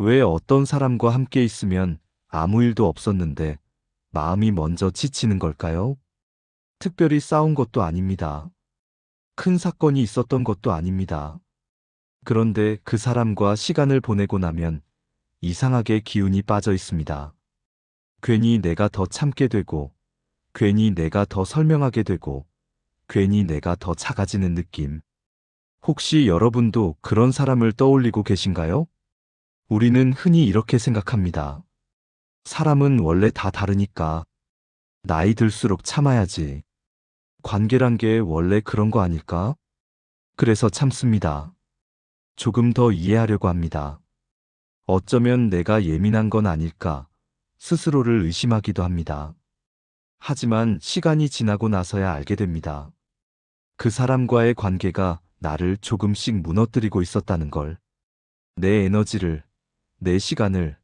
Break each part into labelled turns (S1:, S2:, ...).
S1: 왜 어떤 사람과 함께 있으면 아무 일도 없었는데 마음이 먼저 지치는 걸까요? 특별히 싸운 것도 아닙니다. 큰 사건이 있었던 것도 아닙니다. 그런데 그 사람과 시간을 보내고 나면 이상하게 기운이 빠져 있습니다. 괜히 내가 더 참게 되고, 괜히 내가 더 설명하게 되고, 괜히 내가 더 작아지는 느낌. 혹시 여러분도 그런 사람을 떠올리고 계신가요? 우리는 흔히 이렇게 생각합니다. 사람은 원래 다 다르니까 나이 들수록 참아야지. 관계란 게 원래 그런 거 아닐까? 그래서 참습니다. 조금 더 이해하려고 합니다. 어쩌면 내가 예민한 건 아닐까 스스로를 의심하기도 합니다. 하지만 시간이 지나고 나서야 알게 됩니다. 그 사람과의 관계가 나를 조금씩 무너뜨리고 있었다는 걸. 내 에너지를, 내 시간을,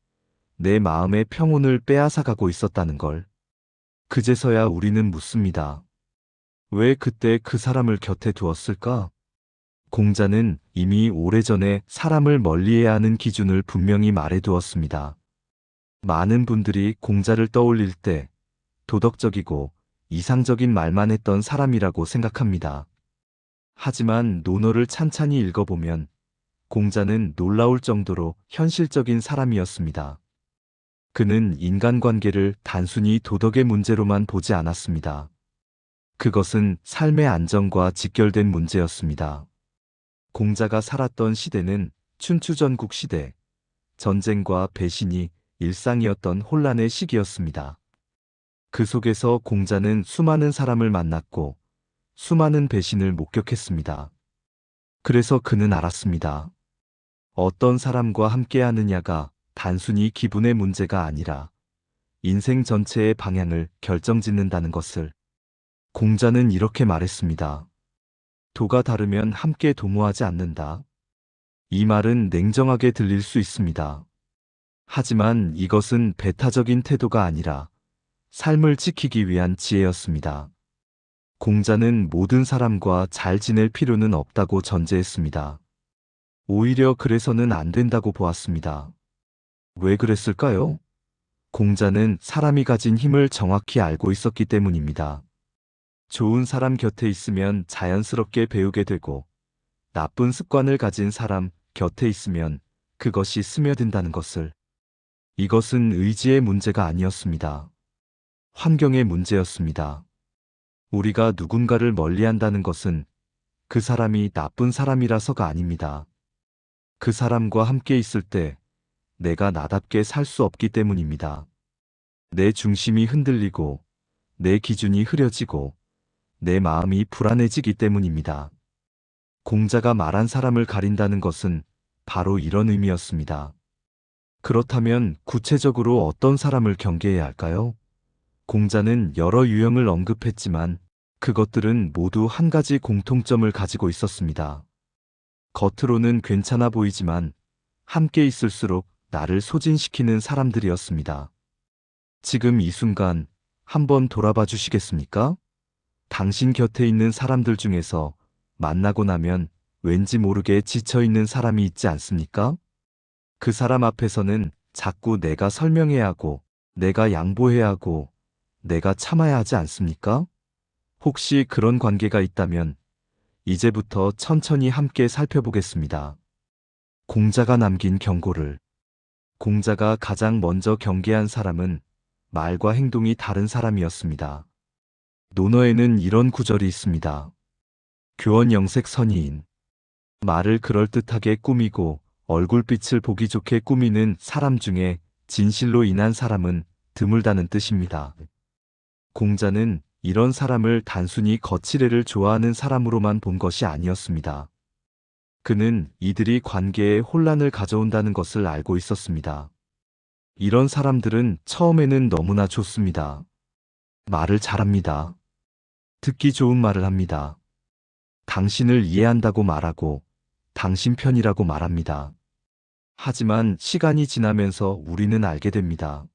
S1: 내 마음의 평온을 빼앗아가고 있었다는 걸. 그제서야 우리는 묻습니다. 왜 그때 그 사람을 곁에 두었을까? 공자는 이미 오래전에 사람을 멀리해야 하는 기준을 분명히 말해두었습니다. 많은 분들이 공자를 떠올릴 때 도덕적이고 이상적인 말만 했던 사람이라고 생각합니다. 하지만 논어를 찬찬히 읽어보면 공자는 놀라울 정도로 현실적인 사람이었습니다. 그는 인간관계를 단순히 도덕의 문제로만 보지 않았습니다. 그것은 삶의 안정과 직결된 문제였습니다. 공자가 살았던 시대는 춘추전국 시대, 전쟁과 배신이 일상이었던 혼란의 시기였습니다. 그 속에서 공자는 수많은 사람을 만났고 수많은 배신을 목격했습니다. 그래서 그는 알았습니다. 어떤 사람과 함께 하느냐가 단순히 기분의 문제가 아니라 인생 전체의 방향을 결정짓는다는 것을. 공자는 이렇게 말했습니다. 도가 다르면 함께 도모하지 않는다. 이 말은 냉정하게 들릴 수 있습니다. 하지만 이것은 배타적인 태도가 아니라 삶을 지키기 위한 지혜였습니다. 공자는 모든 사람과 잘 지낼 필요는 없다고 전제했습니다. 오히려 그래서는 안 된다고 보았습니다. 왜 그랬을까요? 공자는 사람이 가진 힘을 정확히 알고 있었기 때문입니다. 좋은 사람 곁에 있으면 자연스럽게 배우게 되고 나쁜 습관을 가진 사람 곁에 있으면 그것이 스며든다는 것을. 이것은 의지의 문제가 아니었습니다. 환경의 문제였습니다. 우리가 누군가를 멀리한다는 것은 그 사람이 나쁜 사람이라서가 아닙니다. 그 사람과 함께 있을 때 내가 나답게 살 수 없기 때문입니다. 내 중심이 흔들리고 내 기준이 흐려지고 내 마음이 불안해지기 때문입니다. 공자가 말한 사람을 가린다는 것은 바로 이런 의미였습니다. 그렇다면 구체적으로 어떤 사람을 경계해야 할까요? 공자는 여러 유형을 언급했지만 그것들은 모두 한 가지 공통점을 가지고 있었습니다. 겉으로는 괜찮아 보이지만 함께 있을수록 나를 소진시키는 사람들이었습니다. 지금 이 순간 한번 돌아봐 주시겠습니까? 당신 곁에 있는 사람들 중에서 만나고 나면 왠지 모르게 지쳐있는 사람이 있지 않습니까? 그 사람 앞에서는 자꾸 내가 설명해야 하고, 내가 양보해야 하고, 내가 참아야 하지 않습니까? 혹시 그런 관계가 있다면 이제부터 천천히 함께 살펴보겠습니다. 공자가 남긴 경고를. 공자가 가장 먼저 경계한 사람은 말과 행동이 다른 사람이었습니다. 논어에는 이런 구절이 있습니다. 교원영색 선의인. 말을 그럴듯하게 꾸미고 얼굴빛을 보기 좋게 꾸미는 사람 중에 진실로 인한 사람은 드물다는 뜻입니다. 공자는 이런 사람을 단순히 거칠애를 좋아하는 사람으로만 본 것이 아니었습니다. 그는 이들이 관계에 혼란을 가져온다는 것을 알고 있었습니다. 이런 사람들은 처음에는 너무나 좋습니다. 말을 잘합니다. 듣기 좋은 말을 합니다. 당신을 이해한다고 말하고 당신 편이라고 말합니다. 하지만 시간이 지나면서 우리는 알게 됩니다.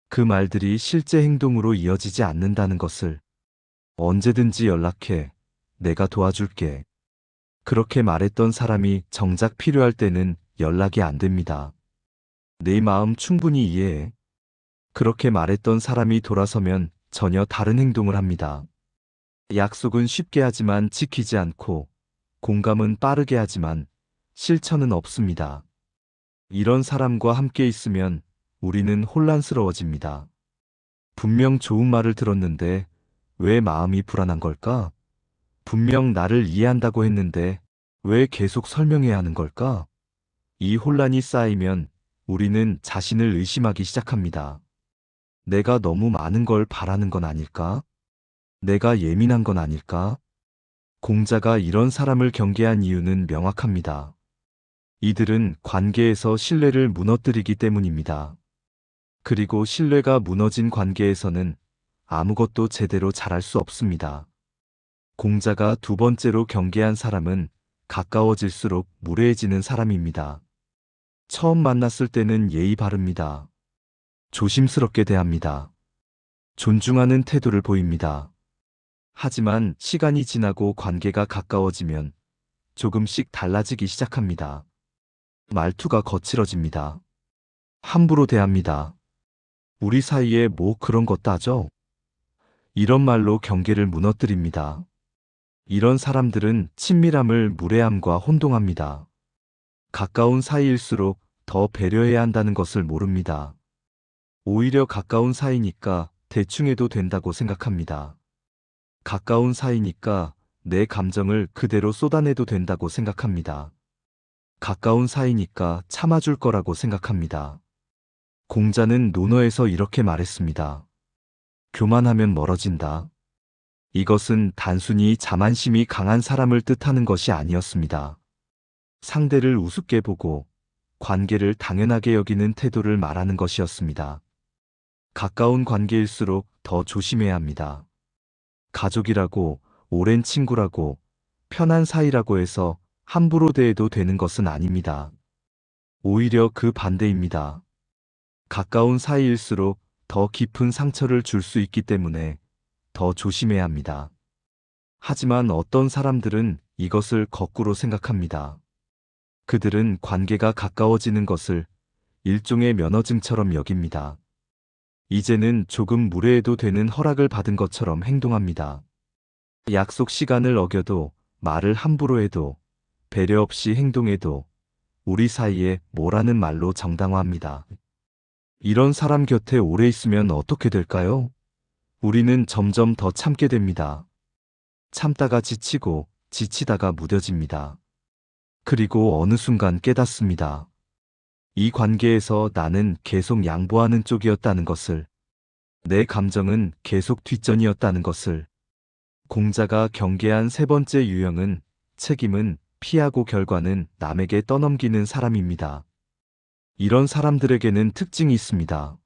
S1: 그 말들이 실제 행동으로 이어지지 않는다는 것을. 언제든지 연락해. 내가 도와줄게. 그렇게 말했던 사람이 정작 필요할 때는 연락이 안 됩니다. 내 마음 충분히 이해해. 그렇게 말했던 사람이 돌아서면 전혀 다른 행동을 합니다. 약속은 쉽게 하지만 지키지 않고, 공감은 빠르게 하지만 실천은 없습니다. 이런 사람과 함께 있으면 우리는 혼란스러워집니다. 분명 좋은 말을 들었는데 왜 마음이 불안한 걸까? 분명 나를 이해한다고 했는데 왜 계속 설명해야 하는 걸까? 이 혼란이 쌓이면 우리는 자신을 의심하기 시작합니다. 내가 너무 많은 걸 바라는 건 아닐까? 내가 예민한 건 아닐까? 공자가 이런 사람을 경계한 이유는 명확합니다. 이들은 관계에서 신뢰를 무너뜨리기 때문입니다. 그리고 신뢰가 무너진 관계에서는 아무것도 제대로 잘할 수 없습니다. 공자가 두 번째로 경계한 사람은 가까워질수록 무례해지는 사람입니다. 처음 만났을 때는 예의 바릅니다. 조심스럽게 대합니다. 존중하는 태도를 보입니다. 하지만 시간이 지나고 관계가 가까워지면 조금씩 달라지기 시작합니다. 말투가 거칠어집니다. 함부로 대합니다. 우리 사이에 뭐 그런 것 따져? 이런 말로 경계를 무너뜨립니다. 이런 사람들은 친밀함을 무례함과 혼동합니다. 가까운 사이일수록 더 배려해야 한다는 것을 모릅니다. 오히려 가까운 사이니까 대충 해도 된다고 생각합니다. 가까운 사이니까 내 감정을 그대로 쏟아내도 된다고 생각합니다. 가까운 사이니까 참아줄 거라고 생각합니다. 공자는 논어에서 이렇게 말했습니다. 교만하면 멀어진다. 이것은 단순히 자만심이 강한 사람을 뜻하는 것이 아니었습니다. 상대를 우습게 보고 관계를 당연하게 여기는 태도를 말하는 것이었습니다. 가까운 관계일수록 더 조심해야 합니다. 가족이라고, 오랜 친구라고, 편한 사이라고 해서 함부로 대해도 되는 것은 아닙니다. 오히려 그 반대입니다. 가까운 사이일수록 더 깊은 상처를 줄 수 있기 때문에 더 조심해야 합니다. 하지만 어떤 사람들은 이것을 거꾸로 생각합니다. 그들은 관계가 가까워지는 것을 일종의 면허증처럼 여깁니다. 이제는 조금 무례해도 되는 허락을 받은 것처럼 행동합니다. 약속 시간을 어겨도, 말을 함부로 해도, 배려 없이 행동해도 우리 사이에 뭐라는 말로 정당화합니다. 이런 사람 곁에 오래 있으면 어떻게 될까요? 우리는 점점 더 참게 됩니다. 참다가 지치고 지치다가 무뎌집니다. 그리고 어느 순간 깨닫습니다. 이 관계에서 나는 계속 양보하는 쪽이었다는 것을, 내 감정은 계속 뒷전이었다는 것을. 공자가 경계한 세 번째 유형은 책임은 피하고 결과는 남에게 떠넘기는 사람입니다. 이런 사람들에게는 특징이 있습니다.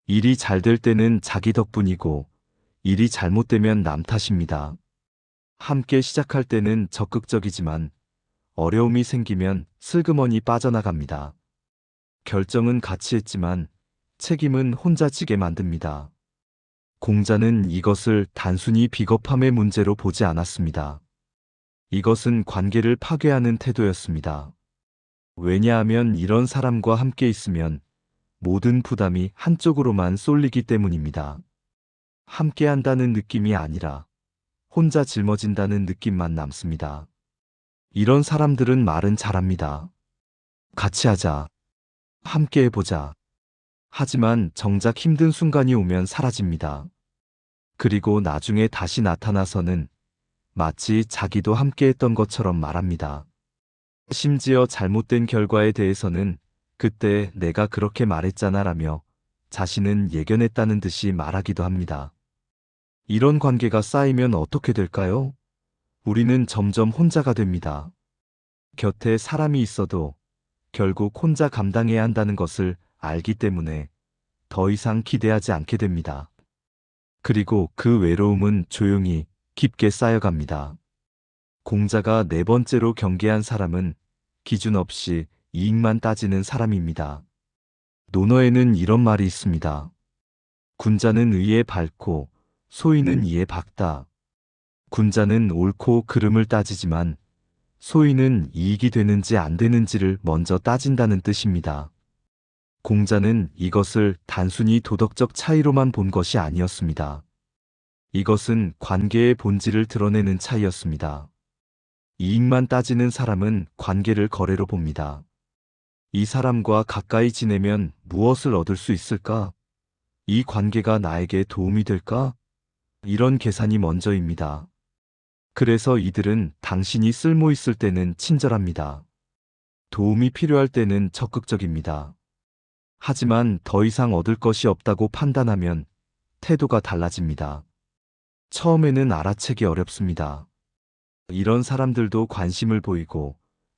S1: 일이 잘 될 때는 자기 덕분이고 일이 잘못되면 남 탓입니다. 함께 시작할 때는 적극적이지만 어려움이 생기면 슬그머니 빠져나갑니다. 결정은 같이 했지만 책임은 혼자 지게 만듭니다. 공자는 이것을 단순히 비겁함의 문제로 보지 않았습니다. 이것은 관계를 파괴하는 태도였습니다. 왜냐하면 이런 사람과 함께 있으면 모든 부담이 한쪽으로만 쏠리기 때문입니다. 함께 한다는 느낌이 아니라 혼자 짊어진다는 느낌만 남습니다. 이런 사람들은 말은 잘합니다. 같이 하자. 함께 해보자. 하지만 정작 힘든 순간이 오면 사라집니다. 그리고 나중에 다시 나타나서는 마치 자기도 함께 했던 것처럼 말합니다. 심지어 잘못된 결과에 대해서는 그때 내가 그렇게 말했잖아 라며 자신은 예견했다는 듯이 말하기도 합니다. 이런 관계가 쌓이면 어떻게 될까요? 우리는 점점 혼자가 됩니다. 곁에 사람이 있어도 결국 혼자 감당해야 한다는 것을 알기 때문에 더 이상 기대하지 않게 됩니다. 그리고 그 외로움은 조용히 깊게 쌓여갑니다. 공자가 네 번째로 경계한 사람은 기준 없이 이익만 따지는 사람입니다. 논어에는 이런 말이 있습니다. 군자는 의에 밝고 소인은 이에 박다. 군자는 옳고 그름을 따지지만 소인은 이익이 되는지 안 되는지를 먼저 따진다는 뜻입니다. 공자는 이것을 단순히 도덕적 차이로만 본 것이 아니었습니다. 이것은 관계의 본질을 드러내는 차이였습니다. 이익만 따지는 사람은 관계를 거래로 봅니다. 이 사람과 가까이 지내면 무엇을 얻을 수 있을까? 이 관계가 나에게 도움이 될까? 이런 계산이 먼저입니다. 그래서 이들은 당신이 쓸모 있을 때는 친절합니다. 도움이 필요할 때는 적극적입니다. 하지만 더 이상 얻을 것이 없다고 판단하면 태도가 달라집니다. 처음에는 알아채기 어렵습니다. 이런 사람들도 관심을 보이고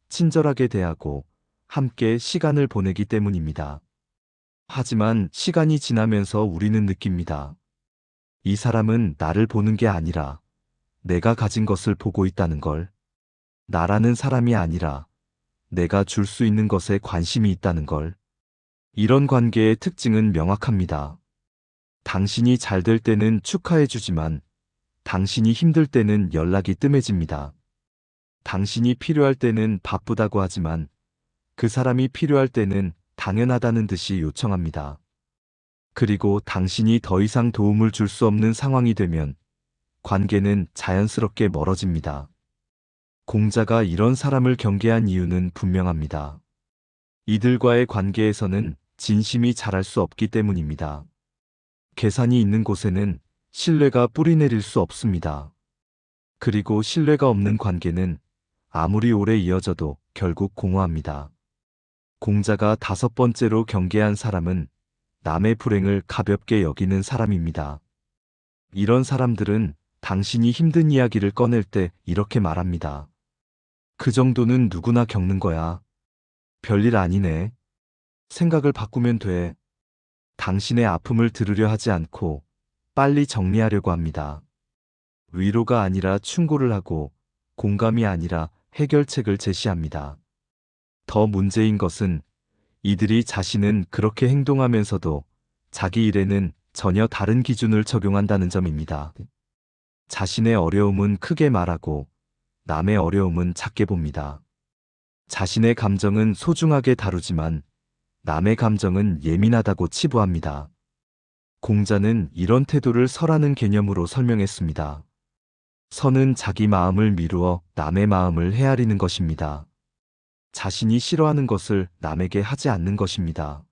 S1: 친절하게 대하고 함께 시간을 보내기 때문입니다. 하지만 시간이 지나면서 우리는 느낍니다. 이 사람은 나를 보는 게 아니라 내가 가진 것을 보고 있다는 걸. 나라는 사람이 아니라 내가 줄 수 있는 것에 관심이 있다는 걸. 이런 관계의 특징은 명확합니다. 당신이 잘 될 때는 축하해 주지만 당신이 힘들 때는 연락이 뜸해집니다. 당신이 필요할 때는 바쁘다고 하지만 그 사람이 필요할 때는 당연하다는 듯이 요청합니다. 그리고 당신이 더 이상 도움을 줄 수 없는 상황이 되면 관계는 자연스럽게 멀어집니다. 공자가 이런 사람을 경계한 이유는 분명합니다. 이들과의 관계에서는 진심이 자랄 수 없기 때문입니다. 계산이 있는 곳에는 신뢰가 뿌리내릴 수 없습니다. 그리고 신뢰가 없는 관계는 아무리 오래 이어져도 결국 공허합니다. 공자가 5번째로 경계한 사람은 남의 불행을 가볍게 여기는 사람입니다. 이런 사람들은 당신이 힘든 이야기를 꺼낼 때 이렇게 말합니다. 그 정도는 누구나 겪는 거야. 별일 아니네. 생각을 바꾸면 돼. 당신의 아픔을 들으려 하지 않고 빨리 정리하려고 합니다. 위로가 아니라 충고를 하고 공감이 아니라 해결책을 제시합니다. 더 문제인 것은 이들이 자신은 그렇게 행동하면서도 자기 일에는 전혀 다른 기준을 적용한다는 점입니다. 자신의 어려움은 크게 말하고 남의 어려움은 작게 봅니다. 자신의 감정은 소중하게 다루지만 남의 감정은 예민하다고 치부합니다. 공자는 이런 태도를 설하는 개념으로 설명했습니다. 선은 자기 마음을 미루어 남의 마음을 헤아리는 것입니다. 자신이 싫어하는 것을 남에게 하지 않는 것입니다.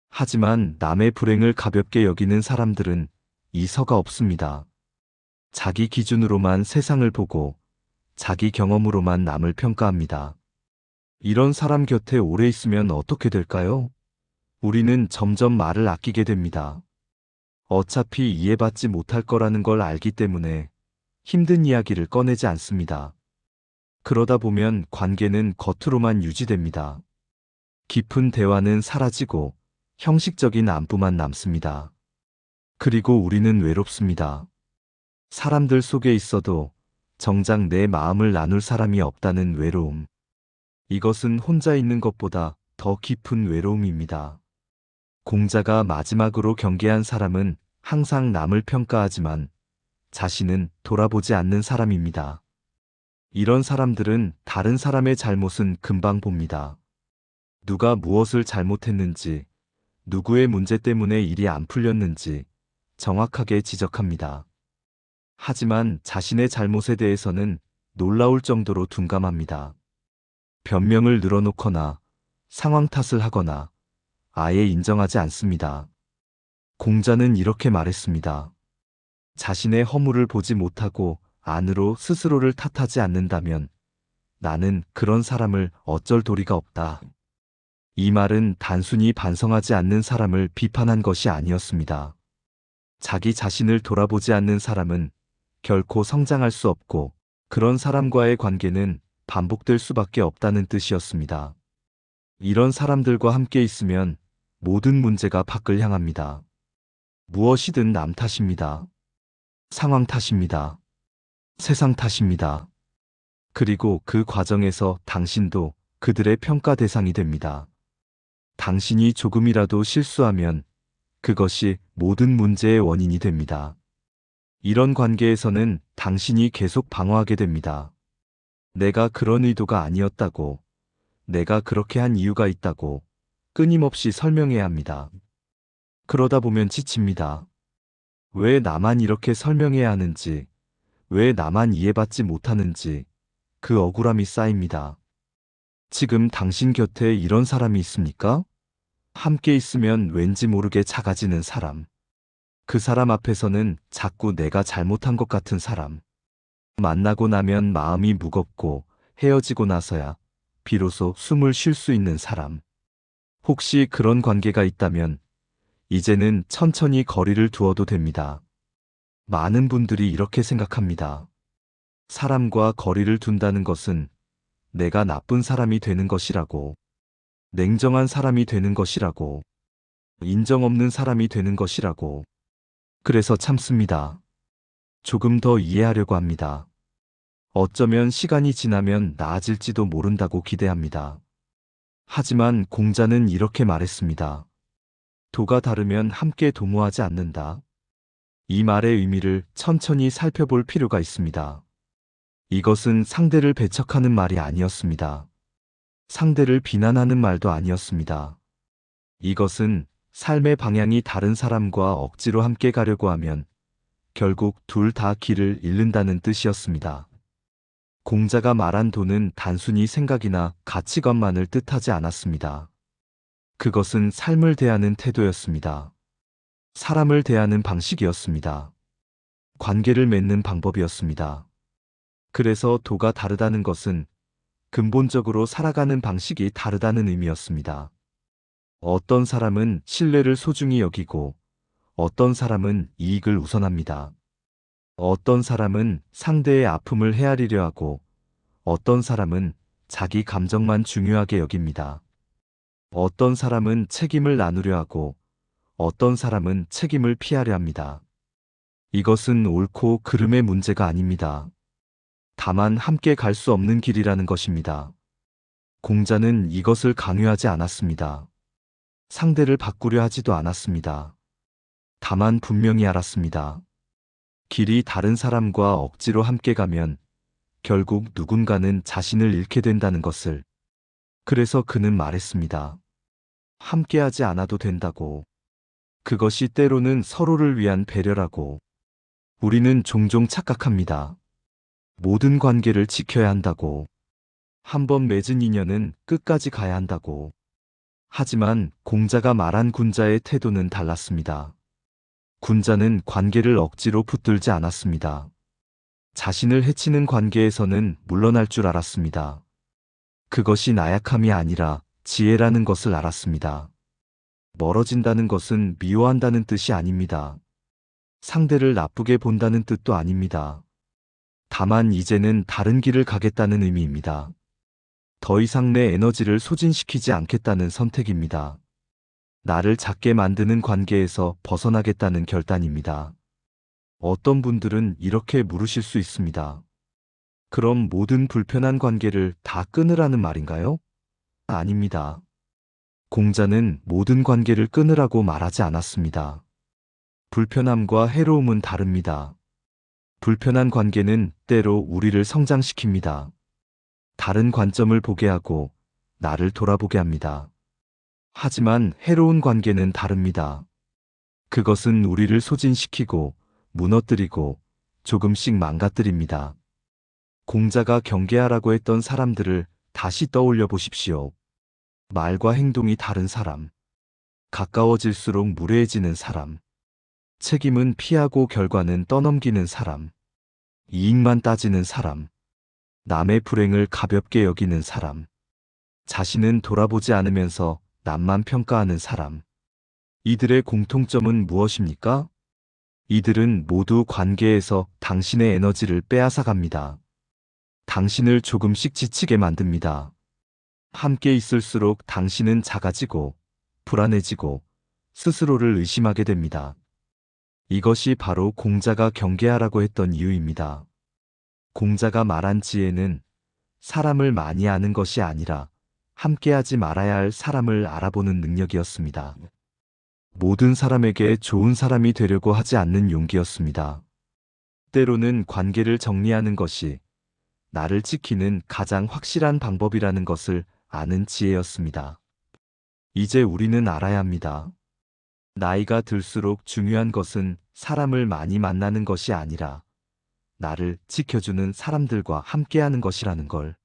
S1: 하지만 남의 불행을 가볍게 여기는 사람들은 이 서가 없습니다. 자기 기준으로만 세상을 보고 자기 경험으로만 남을 평가합니다. 이런 사람 곁에 오래 있으면 어떻게 될까요? 우리는 점점 말을 아끼게 됩니다. 어차피 이해받지 못할 거라는 걸 알기 때문에 힘든 이야기를 꺼내지 않습니다. 그러다 보면 관계는 겉으로만 유지됩니다. 깊은 대화는 사라지고 형식적인 안부만 남습니다. 그리고 우리는 외롭습니다. 사람들 속에 있어도 정작 내 마음을 나눌 사람이 없다는 외로움. 이것은 혼자 있는 것보다 더 깊은 외로움입니다. 공자가 마지막으로 경계한 사람은 항상 남을 평가하지만 자신은 돌아보지 않는 사람입니다. 이런 사람들은 다른 사람의 잘못은 금방 봅니다. 누가 무엇을 잘못했는지, 누구의 문제 때문에 일이 안 풀렸는지 정확하게 지적합니다. 하지만 자신의 잘못에 대해서는 놀라울 정도로 둔감합니다. 변명을 늘어놓거나 상황 탓을 하거나 아예 인정하지 않습니다. 공자는 이렇게 말했습니다. 자신의 허물을 보지 못하고 안으로 스스로를 탓하지 않는다면 나는 그런 사람을 어쩔 도리가 없다. 이 말은 단순히 반성하지 않는 사람을 비판한 것이 아니었습니다. 자기 자신을 돌아보지 않는 사람은 결코 성장할 수 없고 그런 사람과의 관계는 반복될 수밖에 없다는 뜻이었습니다. 이런 사람들과 함께 있으면 모든 문제가 밖을 향합니다. 무엇이든 남 탓입니다. 상황 탓입니다. 세상 탓입니다. 그리고 그 과정에서 당신도 그들의 평가 대상이 됩니다. 당신이 조금이라도 실수하면 그것이 모든 문제의 원인이 됩니다. 이런 관계에서는 당신이 계속 방어하게 됩니다. 내가 그런 의도가 아니었다고, 내가 그렇게 한 이유가 있다고, 끊임없이 설명해야 합니다. 그러다 보면 지칩니다. 왜 나만 이렇게 설명해야 하는지, 왜 나만 이해받지 못하는지 그 억울함이 쌓입니다. 지금 당신 곁에 이런 사람이 있습니까? 함께 있으면 왠지 모르게 작아지는 사람. 그 사람 앞에서는 자꾸 내가 잘못한 것 같은 사람. 만나고 나면 마음이 무겁고 헤어지고 나서야 비로소 숨을 쉴 수 있는 사람. 혹시 그런 관계가 있다면 이제는 천천히 거리를 두어도 됩니다. 많은 분들이 이렇게 생각합니다. 사람과 거리를 둔다는 것은 내가 나쁜 사람이 되는 것이라고, 냉정한 사람이 되는 것이라고, 인정 없는 사람이 되는 것이라고. 그래서 참습니다. 조금 더 이해하려고 합니다. 어쩌면 시간이 지나면 나아질지도 모른다고 기대합니다. 하지만 공자는 이렇게 말했습니다. 도가 다르면 함께 도모하지 않는다. 이 말의 의미를 천천히 살펴볼 필요가 있습니다. 이것은 상대를 배척하는 말이 아니었습니다. 상대를 비난하는 말도 아니었습니다. 이것은 삶의 방향이 다른 사람과 억지로 함께 가려고 하면 결국 둘 다 길을 잃는다는 뜻이었습니다. 공자가 말한 도는 단순히 생각이나 가치관만을 뜻하지 않았습니다. 그것은 삶을 대하는 태도였습니다. 사람을 대하는 방식이었습니다. 관계를 맺는 방법이었습니다. 그래서 도가 다르다는 것은 근본적으로 살아가는 방식이 다르다는 의미였습니다. 어떤 사람은 신뢰를 소중히 여기고 어떤 사람은 이익을 우선합니다. 어떤 사람은 상대의 아픔을 헤아리려 하고 어떤 사람은 자기 감정만 중요하게 여깁니다. 어떤 사람은 책임을 나누려 하고 어떤 사람은 책임을 피하려 합니다. 이것은 옳고 그름의 문제가 아닙니다. 다만 함께 갈 수 없는 길이라는 것입니다. 공자는 이것을 강요하지 않았습니다. 상대를 바꾸려 하지도 않았습니다. 다만 분명히 알았습니다. 길이 다른 사람과 억지로 함께 가면 결국 누군가는 자신을 잃게 된다는 것을. 그래서 그는 말했습니다. 함께하지 않아도 된다고. 그것이 때로는 서로를 위한 배려라고. 우리는 종종 착각합니다. 모든 관계를 지켜야 한다고. 한번 맺은 인연은 끝까지 가야 한다고. 하지만 공자가 말한 군자의 태도는 달랐습니다. 군자는 관계를 억지로 붙들지 않았습니다. 자신을 해치는 관계에서는 물러날 줄 알았습니다. 그것이 나약함이 아니라 지혜라는 것을 알았습니다. 멀어진다는 것은 미워한다는 뜻이 아닙니다. 상대를 나쁘게 본다는 뜻도 아닙니다. 다만 이제는 다른 길을 가겠다는 의미입니다. 더 이상 내 에너지를 소진시키지 않겠다는 선택입니다. 나를 작게 만드는 관계에서 벗어나겠다는 결단입니다. 어떤 분들은 이렇게 물으실 수 있습니다. 그럼 모든 불편한 관계를 다 끊으라는 말인가요? 아닙니다. 공자는 모든 관계를 끊으라고 말하지 않았습니다. 불편함과 해로움은 다릅니다. 불편한 관계는 때로 우리를 성장시킵니다. 다른 관점을 보게 하고 나를 돌아보게 합니다. 하지만 해로운 관계는 다릅니다. 그것은 우리를 소진시키고 무너뜨리고 조금씩 망가뜨립니다. 공자가 경계하라고 했던 사람들을 다시 떠올려 보십시오. 말과 행동이 다른 사람, 가까워질수록 무례해지는 사람, 책임은 피하고 결과는 떠넘기는 사람, 이익만 따지는 사람, 남의 불행을 가볍게 여기는 사람, 자신은 돌아보지 않으면서 남만 평가하는 사람. 이들의 공통점은 무엇입니까? 이들은 모두 관계에서 당신의 에너지를 빼앗아 갑니다. 당신을 조금씩 지치게 만듭니다. 함께 있을수록 당신은 작아지고 불안해지고 스스로를 의심하게 됩니다. 이것이 바로 공자가 경계하라고 했던 이유입니다. 공자가 말한 지혜는 사람을 많이 아는 것이 아니라 함께하지 말아야 할 사람을 알아보는 능력이었습니다. 모든 사람에게 좋은 사람이 되려고 하지 않는 용기였습니다. 때로는 관계를 정리하는 것이 나를 지키는 가장 확실한 방법이라는 것을 아는 지혜였습니다. 이제 우리는 알아야 합니다. 나이가 들수록 중요한 것은 사람을 많이 만나는 것이 아니라 나를 지켜주는 사람들과 함께하는 것이라는 걸.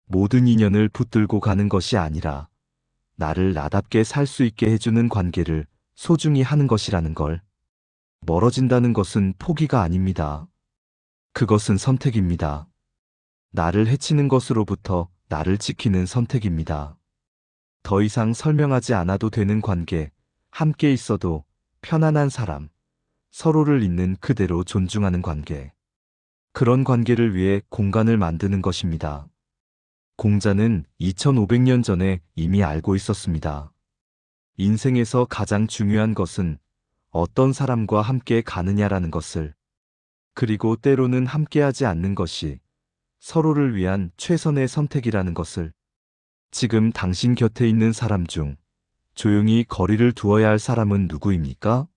S1: 모든 인연을 붙들고 가는 것이 아니라 나를 나답게 살 수 있게 해주는 관계를 소중히 하는 것이라는 걸. 멀어진다는 것은 포기가 아닙니다. 그것은 선택입니다. 나를 해치는 것으로부터 나를 지키는 선택입니다. 더 이상 설명하지 않아도 되는 관계, 함께 있어도 편안한 사람, 서로를 있는 그대로 존중하는 관계. 그런 관계를 위해 공간을 만드는 것입니다. 공자는 2500년 전에 이미 알고 있었습니다. 인생에서 가장 중요한 것은 어떤 사람과 함께 가느냐라는 것을. 그리고 때로는 함께하지 않는 것이 서로를 위한 최선의 선택이라는 것을. 지금 당신 곁에 있는 사람 중 조용히 거리를 두어야 할 사람은 누구입니까?